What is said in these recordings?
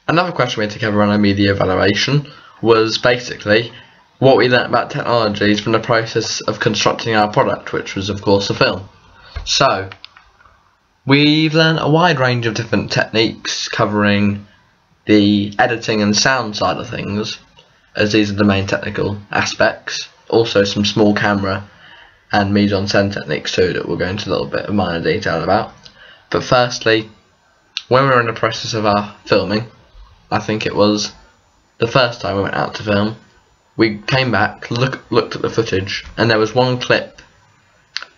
Another question we had to cover on our media evaluation was basically what we learnt about technologies from the process of constructing our product, which was of course a film. So we've learnt a wide range of different techniques covering the editing and sound side of things, as these are the main technical aspects. Also some small camera and mise-en-scène techniques too that we'll go into a little bit of minor detail about. But firstly, when we were in the process of our filming, I think it was the first time we went out to film, we came back, looked at the footage, and there was one clip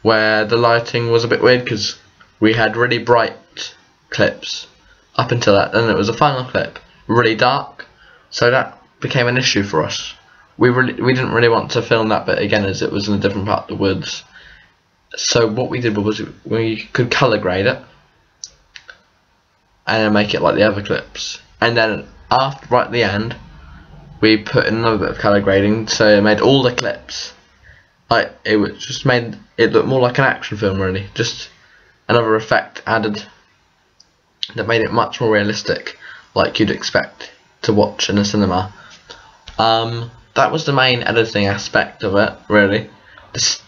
where the lighting was a bit weird because we had really bright clips up until that, and it was the final clip really dark, so that became an issue for us. We didn't really want to film that bit again as it was in a different part of the woods. So what we did was we could colour grade it and then make it like the other clips, and then right at the end we put in another bit of colour grading, so it made all the clips like just made it look more like an action film, really. Just another effect added that made it much more realistic, like you'd expect to watch in a cinema. That was the main editing aspect of it, really. The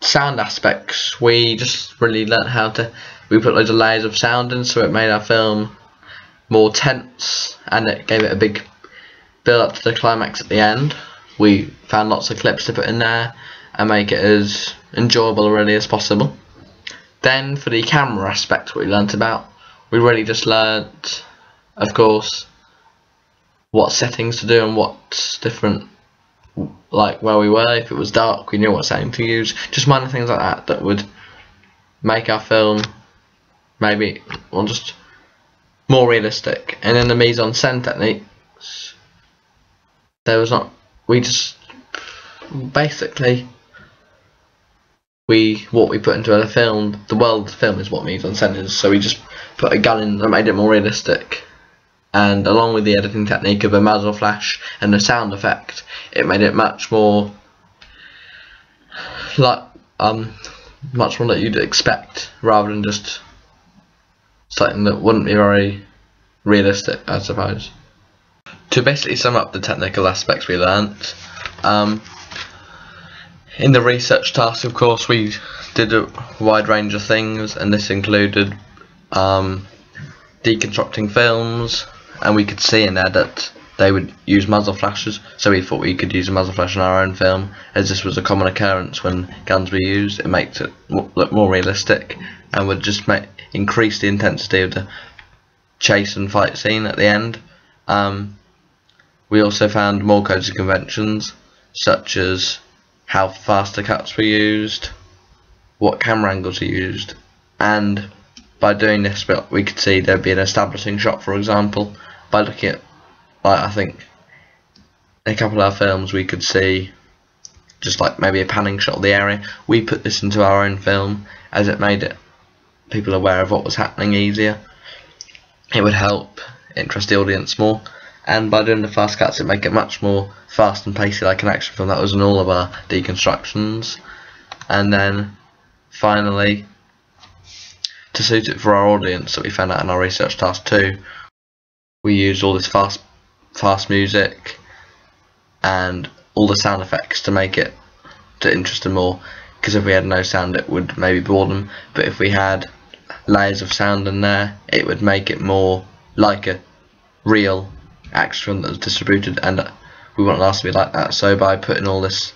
sound aspects, we just really learnt how to. We put loads of layers of sound in, so it made our film more tense, and it gave it a big build up to the climax at the end. We found lots of clips to put in there and make it as enjoyable really as possible. Then for the camera aspect, what we learnt about, we really just learnt, of course, what settings to do and what different, like where we were. If it was dark, we knew what setting to use. Just minor things like that that would make our film maybe, well, just more realistic. And in the mise-en-scène techniques, there was not. We just basically what we put into the film. The world of the film is what mise-en-scène is. So we just put a gun in that made it more realistic. And along with the editing technique of a muzzle flash and the sound effect, it made it much more like much more that you'd expect, rather than just something that wouldn't be very realistic, I suppose. To basically sum up the technical aspects we learnt, in the research task, of course, we did a wide range of things, and this included deconstructing films, and we could see in there that they would use muzzle flashes, so we thought we could use a muzzle flash in our own film, as this was a common occurrence when guns were used. It makes it look more realistic and would just increase the intensity of the chase and fight scene at the end. We also found more codes and conventions, such as how fast the cuts were used, what camera angles were used, and by doing this we could see there'd be an establishing shot, for example. By looking at, like, I think in a couple of our films we could see just like maybe a panning shot of the area. We put this into our own film as it made it people aware of what was happening easier. It would help interest the audience more, and by doing the fast cuts it make it much more fast and pacey like an action film. That was in all of our deconstructions. And then finally, to suit it for our audience that we found out in our research task too, we used all this fast music and all the sound effects to make it to interest them more, because if we had no sound it would maybe bore them, but if we had layers of sound in there it would make it more like a real action that was distributed, and we want ours to be like that. So by putting all this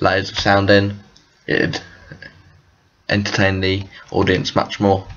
layers of sound in, it'd entertain the audience much more.